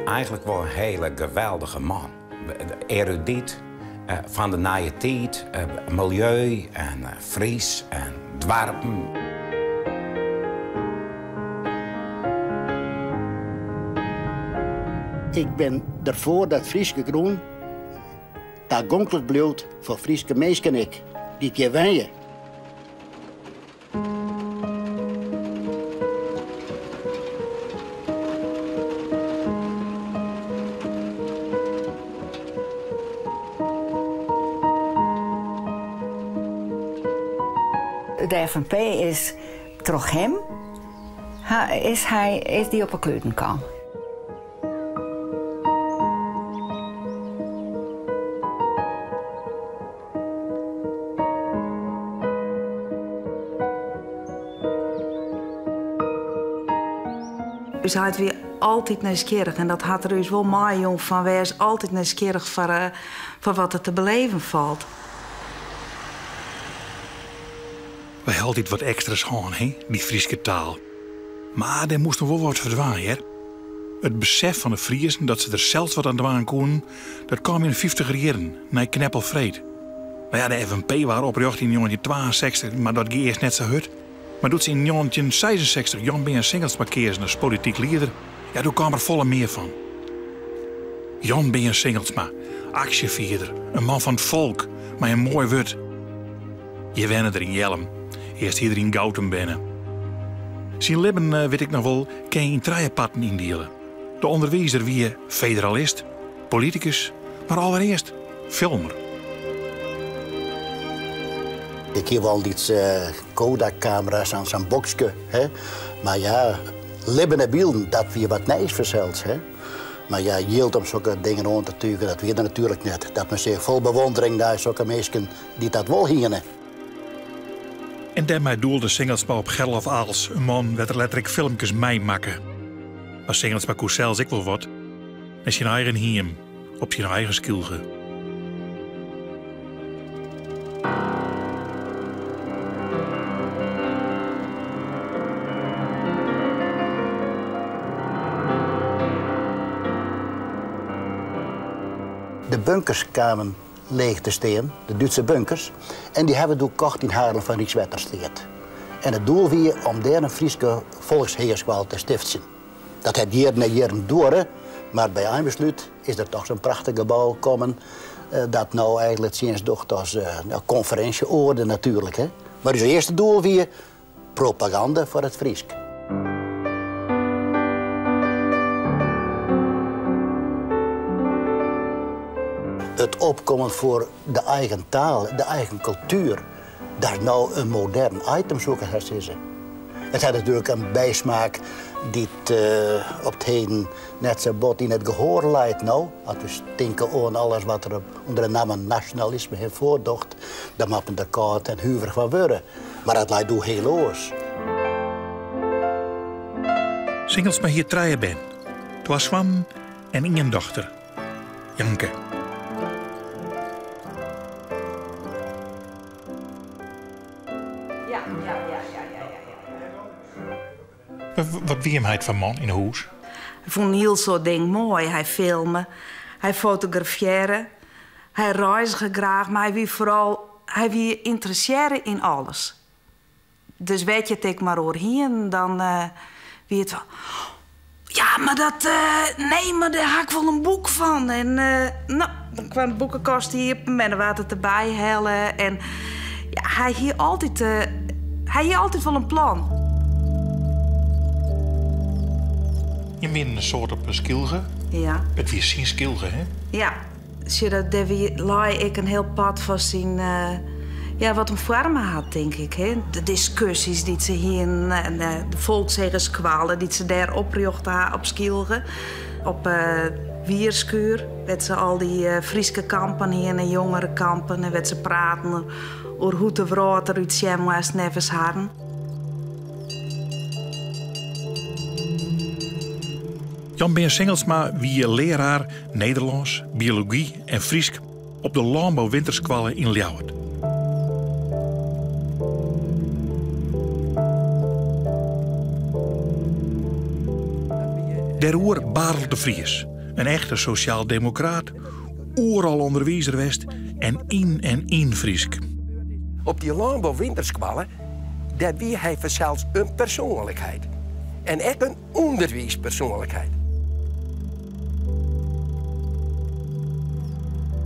eigenlijk wel een hele geweldige man. Erudiet, van de nieuwe tijd, milieu en Fries en dwarpen. Ik ben ervoor dat Frieske groen toegankelijk blijft voor Frieske mensen ik, die het je wenjen. De FNP is toch hem, is die op een kleuten kan. Dus hij is weer altijd nieuwsgierig en dat had er dus wel mij jong van wees altijd nieuwsgierig voor wat er te beleven valt. We hadden altijd wat extra's gaan, hè? Die Frieske taal. Maar er moest nog wel wat verdwijnen, hè? Het besef van de Friesen dat ze er zelfs wat aan doen konden, dat kwam in de 50er jaren, na kneppelvreed. Nou ja, de FNP waren opgericht in 1962, maar dat ging eerst net zo hard. Maar doet ze in 1966 Jan B. Singelsma keersen als politiek leider, ja, toen kwam er volle meer van. Jan B. Singelsma, actievierder, een man van het volk, maar een mooi woord. Je wenne er in Jelm, eerst hier in Gautum binnen. Zijn leven, weet ik nog wel, kan je in drie parten indelen. De onderwijzer wie federalist, politicus, maar allereerst filmer. Ik heb wel iets Kodak-camera's aan zijn boxje, hè. Maar ja, libben en beelden, dat weer wat nijs verzeld, hè. Maar ja, je hield om zulke dingen rond te tuigen, dat weet je natuurlijk net. Dat men zich vol bewondering daar zulke mensen die dat wel hingen. En daarmee doelde Singelsma op Gerlof Aals, een man met er letterlijk filmpjes meemaken. Maar Singelsma koos zelfs ik wel wat, en zijn eigen hiem, op zijn eigen skilge. De bunkers kwamen leeg te staan, de Duitse bunkers. En die hebben we gekocht in Haarlem van Rijkswaterstaat. En het doel was om daar een Frieske volksheerschool te stichten. Dat heeft jaren en jaren door, maar bij een besluit is er toch zo'n prachtig gebouw gekomen. Dat nou eigenlijk sinds toch als conferentieorde natuurlijk. Hè. Maar dus het eerste doel was propaganda voor het Friesk. Het opkomen voor de eigen taal, de eigen cultuur, dat is nou een modern item, zo kan je zeggen. Het had natuurlijk een bijsmaak die op het heden net zo bot in het gehoor leidt. Nou, als we denken aan alles wat er onder de naam nationalisme heeft voordocht, dan mappen de koud en huiverig van worden. Maar dat leidt door heel oors. Singelsma hier treien ben. Het was Swam en Inge dochter, Janke. Wat wie hem hij van man in huis? Hij vond heel zo'n ding mooi. Hij filmen, hij fotograferen, hij reisde graag, maar hij wie interesseren in alles. Dus weet je het ik maar doorheen, dan wie het van. Ja, maar dat, nee, maar daar had ik wel een boek van. En nou, dan kwam de boekenkast hier met een water erbij hellen. En ja, hij hier altijd wel een plan. Je bent een soort op een skilge. Ja. Het wie zien skilge, hè? Ja, daar laai ik een heel pad van zien. Ja, wat een vormen had, denk ik. Hè? De discussies die ze hier, de volkszegerskwalen die ze daar opriochten op skilge. Op Wierskuur werd ze al die Frieske kampen hier en jongere kampen. En werd ze praten over hoe de vrouw eruit zien was nevens haar. Jan B. Singelsma wie leraar Nederlands, biologie en Friesk op de landbouwwinterskwallen in Ljouwert. Der oer Barel de Vries, Een echte sociaal-democraat, overal onderwijzer west en in Friesk. Op die landbouw-winterskwallen, daar wie hij zelfs een persoonlijkheid. En echt een onderwijspersoonlijkheid.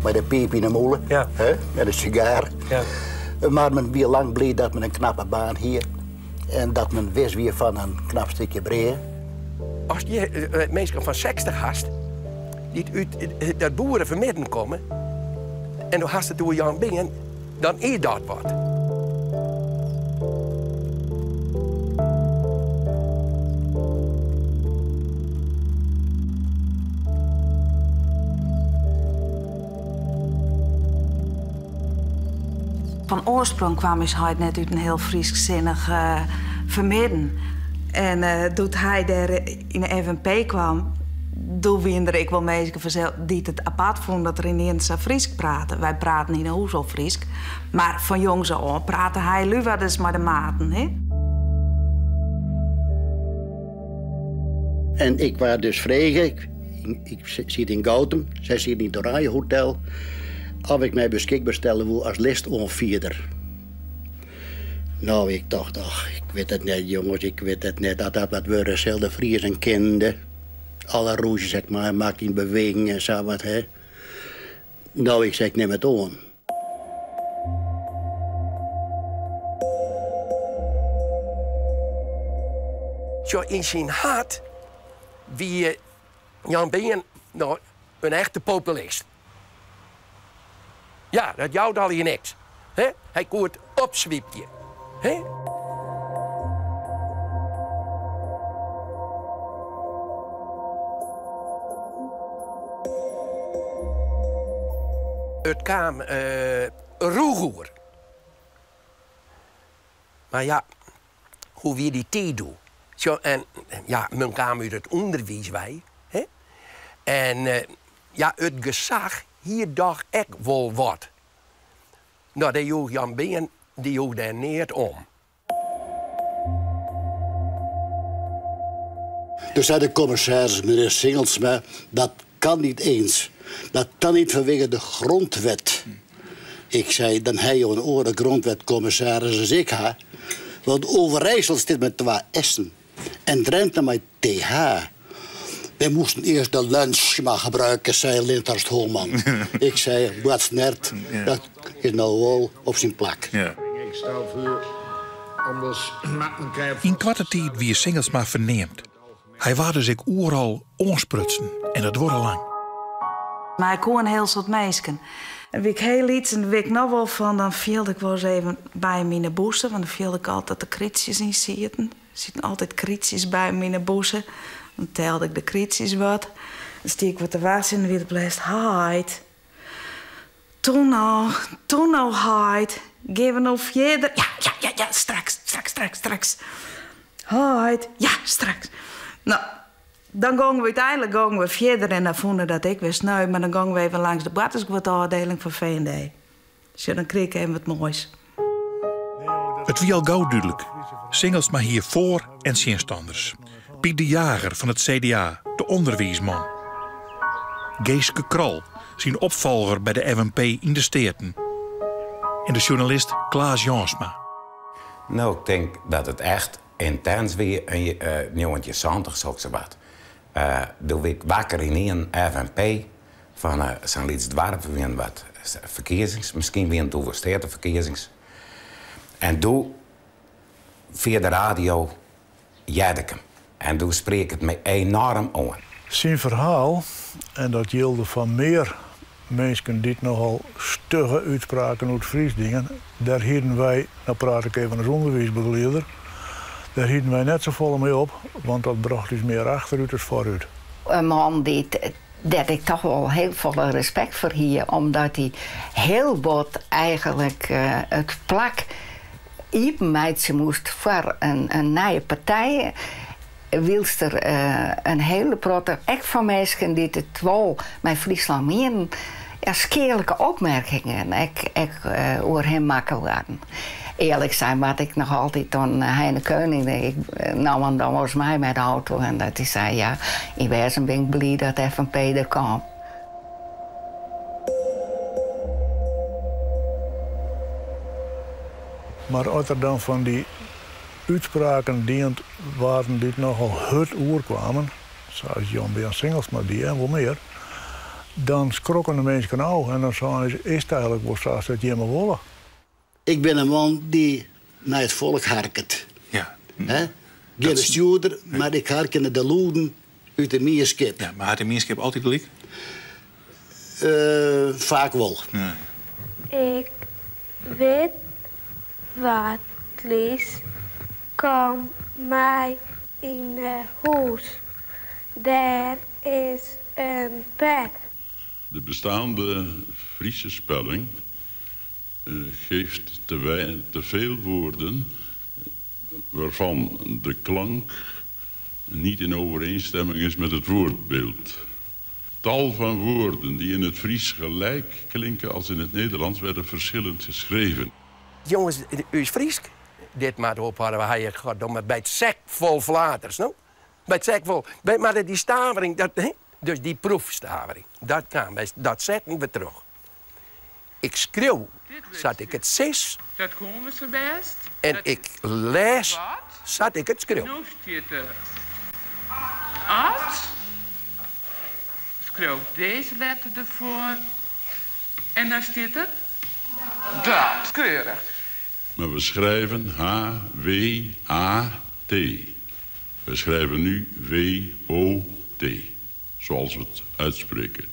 Bij de piep in de molen, Ja. Met een sigaar. Ja. Maar men weer lang blij dat men een knappe baan hier. En dat men wist weer van een knap stukje breed. Als je mensen van 60 hast, die uit dat boeren vermidden komen, en dan hast het door Jan Bingen, dan is dat wat. Van oorsprong kwam hij net uit een heel Frieskzinnig vermidden. En toen hij daar in de FNP kwam, toen winder ik wel mensen die het apart vonden dat er in zo Friesk praten. Wij praten niet hoe zo Friesk, maar van jongs af praten hij luwa dus maar de maten, hè? En ik was dus vregen. Ik zit in Gautum, zij zit in het Oranje Hotel. Of ik mij beschikbaar stellen wil als listonvierder. Nou, ik dacht, ach, ik weet het net, jongens, ik weet het net. Dat wat we dezelfde Fries en kenden. Alle roosjes, zeg maar, maakt in beweging en zo wat, hè. Nou, ik zeg, ik neem het aan. Zo in zijn hart wie Jan Bingen nou, een echte populist. Ja, dat jouwt al je niks. He? Hij koert opzwiepje. He? Het kwam roegoer. Maar ja, hoe wie die thee doet. Zo, en ja, men kwam uit het onderwijs wij. Hè? En ja, het gezag hier dacht ik wel wat. Nou, die joeg Jan Bingen, die joeg daar niet om. Dus zei de commissaris, meneer Singelsma, dat kan niet eens. Dat kan niet vanwege de grondwet. Ik zei, dan heb je een oren grondwetcommissaris als ik ha. Want Overijssel zit met 2 S'en. En Drenthe met TH. Wij moesten eerst de lunch maar gebruiken, zei Linthorst Holman. Ik zei, wat snert, dat is nou wel op zijn plak. Ja. Ik stel voor, anders maakt men krijgt... In korte tijd wie Singelsma verneemt. Hij waarde zich overal onsprutsen en dat wordt al lang. Maar hij kon een heel soort meisken. En wie ik heel iets en weet ik nog wel van, dan viel ik wel eens even bij mijn bossen, want dan viel ik altijd de krietjes in zitten. Er zitten altijd krietjes bij mijn bossen. Dan telde ik de krietjes wat. Dan stiek ik wat te wassen en weer blijft heid. Toen nou heid. Geven nou verder. Ja, straks. Heid. Ja, straks. Nou, dan gingen we uiteindelijk verder en dan vonden dat ik weer sneu. Maar dan gingen we even langs de Batterskwart-afdeling van V&D. Dus ja, dan kreeg ik even wat moois. Het wie al gauw duidelijk. Singelsma hier voor en zinstanders. Piet de Jager van het CDA, de onderwijsman. Geeske Krol, zijn opvolger bij de FNP in de Steerten. En de journalist Klaas Jansma. Nou, ik denk dat het echt intens weer een 70 zoals ze wat. Toen ik wakker in een FNP van zijn Lietsdwarp weer wat verkiezings, misschien weer een toeversteerde verkiezings. En toen via de radio jette ik hem. En toen spreek het me enorm aan. Zijn verhaal, en dat gilde van meer mensen die nogal stugge uitspraken uit Friesdingen, daar hielden wij, nou praat ik even als onderwijsbegeleider, daar hielden wij net zo vol mee op, want dat bracht dus meer achteruit als vooruit. Een man dat ik toch wel heel veel respect voor hier, omdat hij heel bot eigenlijk het plak iepenmeidje moest voor een nieuwe partij. Wilst er een hele protte echt van mensen die het wel met Friesland meen, skeerlijke opmerkingen over hem maken waren. eerlijk zijn, wat ik nog altijd dan Heine Keuning denk. Nou, dan was mij met de auto en dat hij zei, ja, in wezen ben ik blij dat FNP er kwam. Maar als er dan van die uitspraken dient waren die nogal het oer kwamen, zoals Jan B. Singelsma die en wel meer, dan schrokken de mensen nou en dan zeiden ze, is het eigenlijk wel zoals dat je me willen? Ik ben een man die naar het volk harket. Ja. Geen de stuurder, maar ik harken naar de loeden uit de meerskip. Ja, maar had de meerskip altijd gelijk? Vaak wel. Ja. Ik weet wat Lies kom mij in huis. Daar is een bed. De bestaande Friese spelling geeft te veel woorden waarvan de klank niet in overeenstemming is met het woordbeeld. Tal van woorden die in het Fries gelijk klinken als in het Nederlands werden verschillend geschreven. Jongens, u is Fries. Dit maar op hadden we hier gehad bij het sek vol Vlaters, no? Bij het sek vol. Maar die stavering, dat, dus die proefstavering, dat kan. Dat zetten we terug. Ik schreeuw, zat ik het 6. Dat komen ze best. En ik lees, zat ik het schreeuw. Nu staat er. At. Schreeuw deze letter ervoor. En dan staat er. Dat. Keurig. Maar we schrijven H-W-A-T. We schrijven nu W-O-T. Zoals we het uitspreken.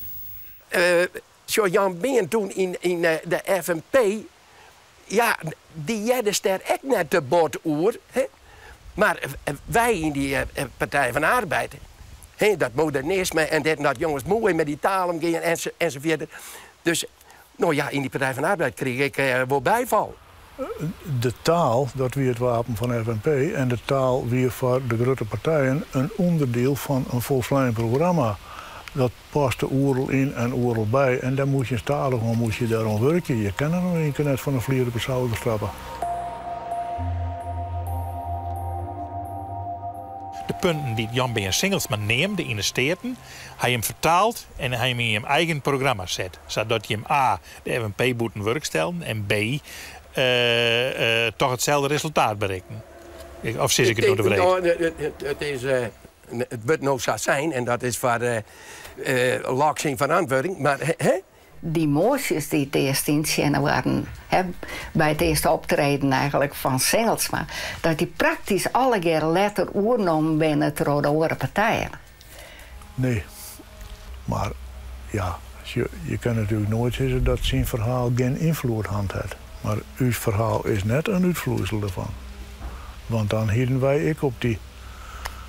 Zo Jan Been toen in de FNP... Ja, die jedden er echt net te bord oer. Maar wij in die Partij van de Arbeid... dat modernisme en dat jongens mooi met die taal omgaan enzovoort. Dus, nou ja, in die Partij van de Arbeid kreeg ik wel bijval. De taal, dat weer het wapen van FNP, en de taal weer voor de grote partijen een onderdeel van een volkslijnig programma. Dat past de oerl in en oerl bij. En dan moet je talig, maar moet je daarom werken. Je kan er nog één keer net van een vlier op de schouder trappen. De punten die Jan B. Singelsma neemt in de steden, hij hem vertaalt en hij hem in zijn eigen programma zet. Zodat je hem A, de FNP moet werk stellen en B, toch hetzelfde resultaat bereiken. Of zit ik het door de breed? Het wordt nou zo zijn en dat is voor laksing van antwoording. Maar die moosjes die het eerst in waren, bij het eerste optreden eigenlijk van Singelsma, dat die praktisch alle keer letter oernomen binnen het Rode partijen. Nee, maar ja, je kan natuurlijk nooit zeggen dat zijn verhaal geen invloed heeft. Maar uw verhaal is net een uitvloeisel ervan. Want dan hielden wij op die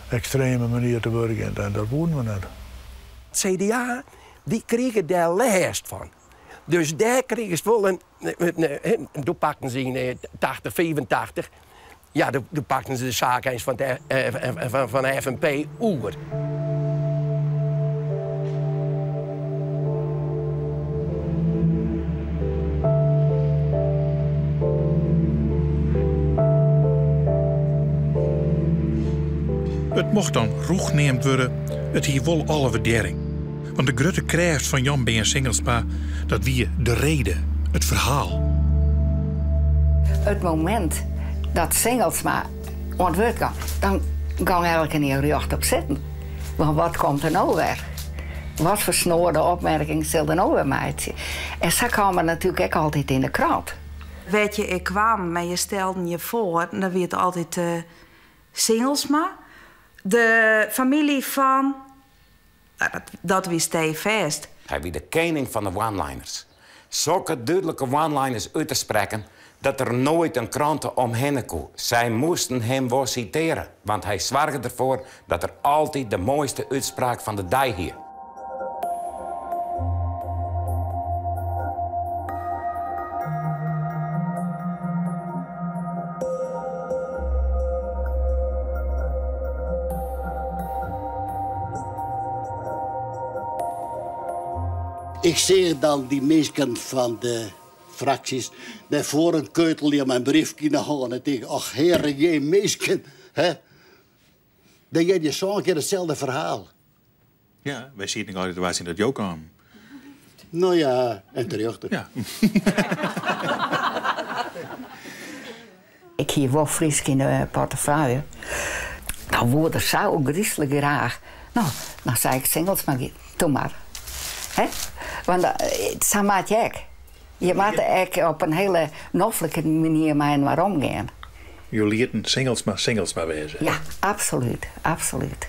extreme manier te werken en dat wouden we net. Het CDA, die kregen daar last van. Dus daar kregen ze wel toen pakten ze in 80, 85. Ja, toen pakten ze de zaak eens van de FNP oer. Het mocht dan roeg neemt worden, het hier wel alle waardering. Want de grote kracht van Jan B. Singelsma, dat wie de reden, het verhaal. Het moment dat Singelsma ontwoord kan, dan kan elke niet recht op zitten. Want wat komt er nou weer? Wat voor snoorde opmerking zal er nou weer maken? En zo kwamen natuurlijk ook altijd in de krant. Weet je, ik kwam, maar je stelde je voor, dan werd altijd Singelsma. De familie van... Dat wist hij vast. Hij was de koning van de one-liners. Zulke duidelijke one-liners uit te spreken dat er nooit een krant omheen kon. Zij moesten hem wel citeren, want hij zorgde ervoor dat er altijd de mooiste uitspraak van de dag hier. Ik zie dan die mensen van de fracties. Daarvoor een keutel die mijn briefje naar handen. En tegen, ach heren, je meesken. Dan heb je zo'n keer hetzelfde verhaal. Ja, wij zien altijd waar ze in dat jou kwamen. Nou ja, en terug. Ja. Ik hier wel Fries in de portefeuille. Dan wordt er zo griezelig graag. Nou, dan zei ik singles, maar doe maar. Want zo maak je ook. Je moet ook op een hele noffelijke manier met maar omgaan. Je leert singles maar wezen. Ja, absoluut, absoluut.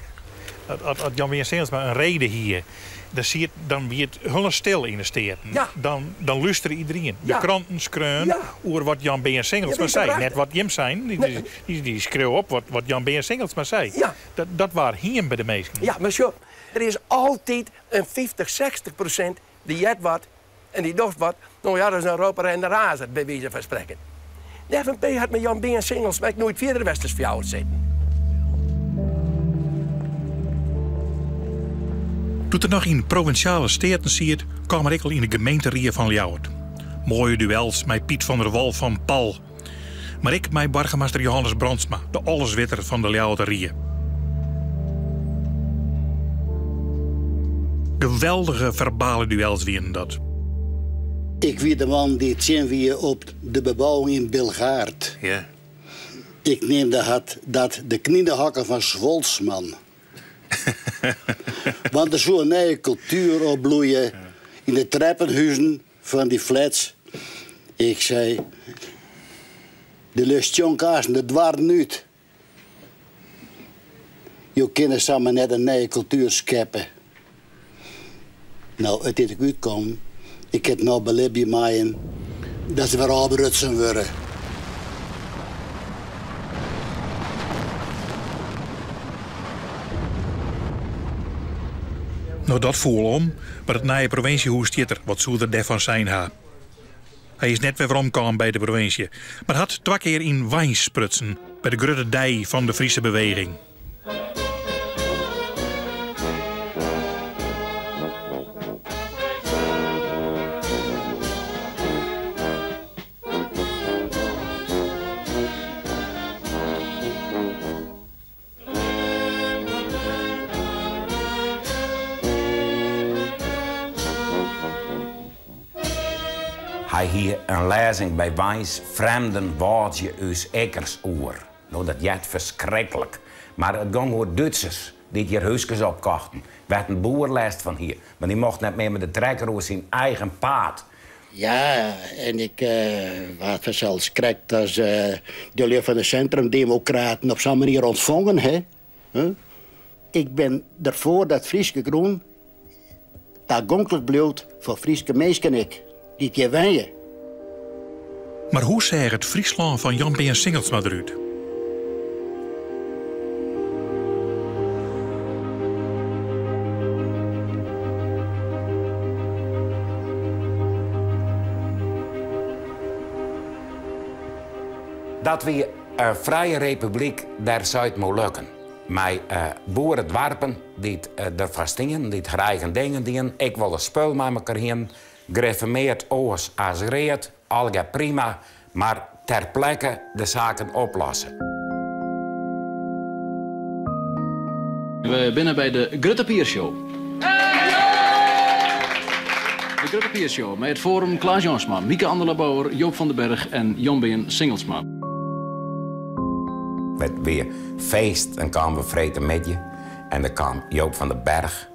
Als Jan weer singles maar een reden hier, dan weer het heel stil in de steden. Ja. Dan luisteren iedereen. De Ja. kranten schreeuwen over wat Jan B. en Singles maar zei. Net wat Jim zijn, die schreeuwen op wat Jan B. en Singles maar zei. Ja. Dat waren hier bij de meesten. Ja, maar zo, er is altijd een 50-60% die jet wat en die doft wat. Nou ja, dat is een roper en een razer, bij wijze van spreken. De FNP had met Jan B. en Singles maar nooit verder westers voor jou zitten. Toen er nog in provinciale steden ziet, kwam er ook al in de gemeenterie van Ljouwert. Mooie duels met Piet van der Wal van Pal. Maar ik met burgemeester Johannes Brandsma, de alleswitter van de Ljouwerterieën. Geweldige verbale duels winnen dat. Ik wie de man die het zien wie op de bebouwing in Bilgaard. Ja. Ik neem dat de kniedenhakken van Zwolsman. Want er zou een nieuwe cultuur opbloeien in de trappenhuizen van die flats. Ik zei, de lust jonkaars, de dwar niet. Je kinderen samen net een nieuwe cultuur scheppen. Nou, het is uitkomen. Ik heb nou bij Libby maaien dat ze weer afbrutsen worden. Nou, dat voel om, maar het nieuwe provinciehuis stiet er, wat zou er daarvan zijn ha. Hij is net weer omgekomen bij de provincie, maar had 2 keer in wijn sprutsen bij de grote dij van de Friese beweging. Hij hier een lezing bij Wijns, vreemden woordje us ekkers oer. Nou, dat jet verschrikkelijk. Maar het ging over Duitsers die hier huisjes opkochten. Werd een boerlijst van hier. Maar die mocht niet meer met de trekker over zijn eigen paard. Ja, en ik was zelfs schrikt als de lid van de centrumdemocraten op zo'n manier ontvangen. Hè? Ik ben ervoor dat Frieske Groen toegankelijk blijft voor Frieske mensen ik. Die keer wijnen. Maar hoe zegt het Friesland van Jan B. en Singles maar eruit? Dat we een vrije republiek, daar zou het moeten lukken. Met boerendwarpen die er vastingen, die het eigen dingen doen. Ik wil een spul met elkaar heen. Gereformeerd oors als reed, al gaat prima, maar ter plekke de zaken oplossen. We binnen bij de Grutte Piershow. De Grutte Piershow met het forum Klaas Jansma, Mieke Anderlebouwer, Joop van den Berg en Jan B. Singelsma. Het weer feest en kwamen we vreten met je. En dan kwam Joop van den Berg.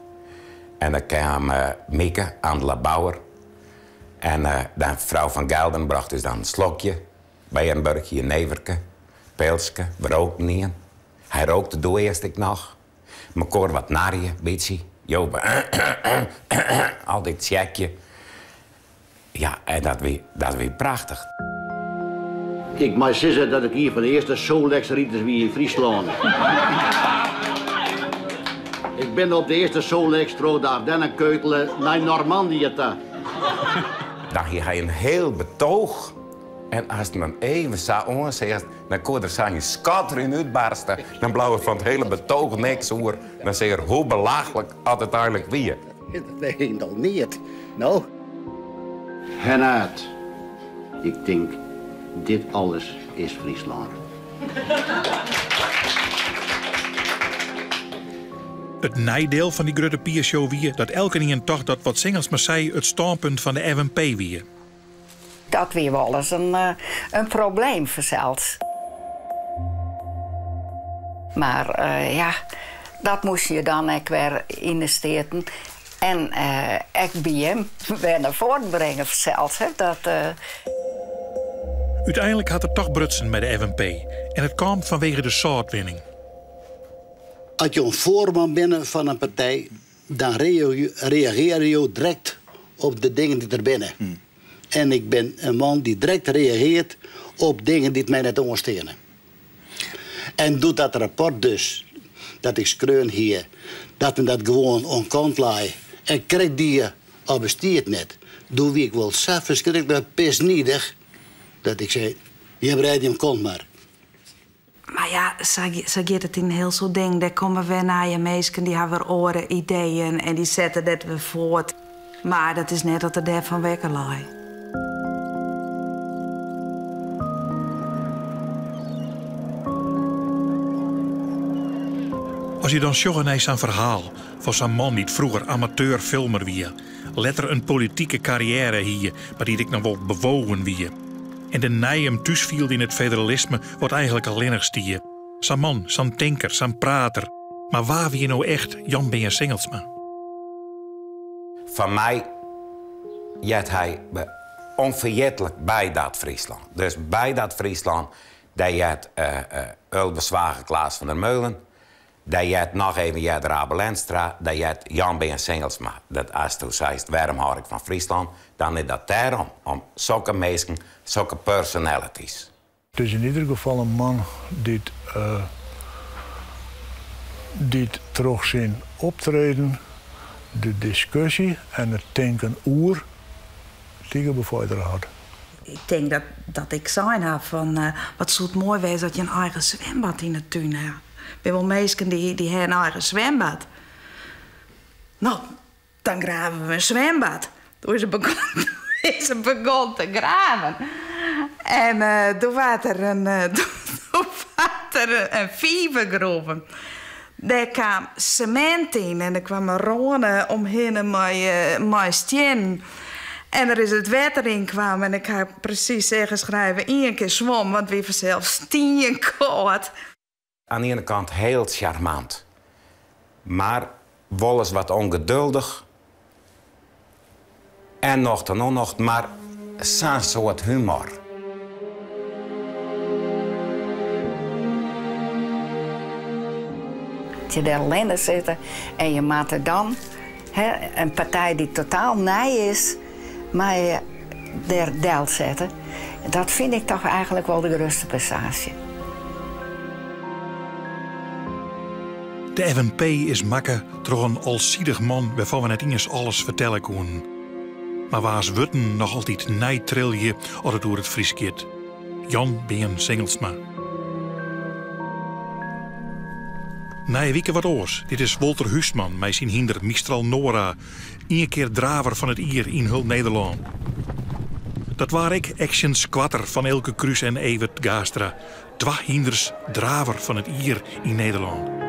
En dan kwam Mieke Anderlebouwer. En de vrouw van Gelden bracht dus dan een slokje. Bij een burgje in Neverke. Pilske, we rookten niet. Hij rookte door eerst ik nog. Me koor wat narje, beetje. Joop, al dit checkje. Ja, en dat weer prachtig. Ik mag zeggen dat ik hier van de eerste Solex-rieters wie in Friesland. Ik ben op de eerste Solex-stroogdag, dan een keutelen naar Normandië. Dan had hij een heel betoog. En als het me even zo onzegt, dan kon er zijn skat erin uitbarsten. Dan blauw van het hele betoog niks hoor. Dan zeg je hoe belachelijk had het eigenlijk weer. Nee, nog niet. Nou. En uit. Ik denk, dit alles is Friesland. Het nadeel van die grote piershow weer dat elke een toch dat wat Singelsma zei het standpunt van de FNP weer. Dat weer wel eens een probleem verzeld. Maar ja, dat moest je dan ook weer investeren. En ik bij hem weer naar voren brengen verzeld. Uiteindelijk had er toch brutsen met de FNP. En het kwam vanwege de zoutwinning. Als je een voorman bent van een partij, dan reageer je direct op de dingen die er binnen. En ik ben een man die direct reageert op dingen die mij net ondersteunen. En doet dat rapport dus, dat ik skreun hier, dat men dat gewoon on kant laai en krijg die je al besteed net. Doe wie ik wil zelf verschrikkelijk pisniedig, dat ik zei, je breidt hem kont maar. Maar ja, zo gaat het in heel zo'n ding. Daar komen weer naar je mensen, die hebben weer oren, ideeën en die zetten dat weer voort. Maar dat is net dat er daarvan wekken laai. Als je dan sjoggen naar zijn verhaal van zijn man die vroeger amateurfilmer wie, letter een politieke carrière hier, maar die ik nog wel bewogen wie. En de nij hem thuisviel in het federalisme wordt eigenlijk alleen nog stier. Zijn man, zijn denker, zijn prater. Maar waar wie je nou echt Jan B. Singelsma? Van mij jet hij onvergetelijk bij dat Friesland. Dus bij dat Friesland, dat je het Ulbezwagen Klaas van der Meulen, dat je het nog even Jet Rabel Enstra, dat je het Jan B. Singelsma. Dat als je zegt, waarom hou ik van Friesland, dan is dat daarom. Om zulke mensen, zulke personalities. Het is in ieder geval een man die terug zijn optreden, de discussie en het denken oer tegen bevorderen had. Ik denk dat ik zijn heb van wat zou het mooi wezen dat je een eigen zwembad in de tuin hebt. Ik ben wel mensen die hebben een eigen zwembad. Nou, dan graven we een zwembad. Toen is het begon te graven. En toen was er een vievergroeven. Daar kwam cement in en er kwamen ronen omheen met stien. En er is het water in kwam en ik heb precies zeggen schrijven 1 keer zwom, want we vanzelf stien koud. Aan de ene kant heel charmant, maar wel eens wat ongeduldig. En nog, maar zo'n soort humor. Als je daar alleen zit en je maakt er dan een partij die totaal nij is, maar je daar deel zetten, dat vind ik toch eigenlijk wel de grootste prestatie. De FNP is makke door een alziedig man waarvan we net eens alles vertellen kunnen. Maar waar wutten nog altijd nijtrilje als het door het Fries gaat. Jan B. Singelsma. Nee, wieke wat oors. Dit is Walter Huisman, mij zijn hinder Mistral Nora. 1 keer draver van het Ier in Hult Nederland. Dat waar ik action squatter van Elke Kruis en Evert Gaastra. 2 hinders draver van het Ier in Nederland.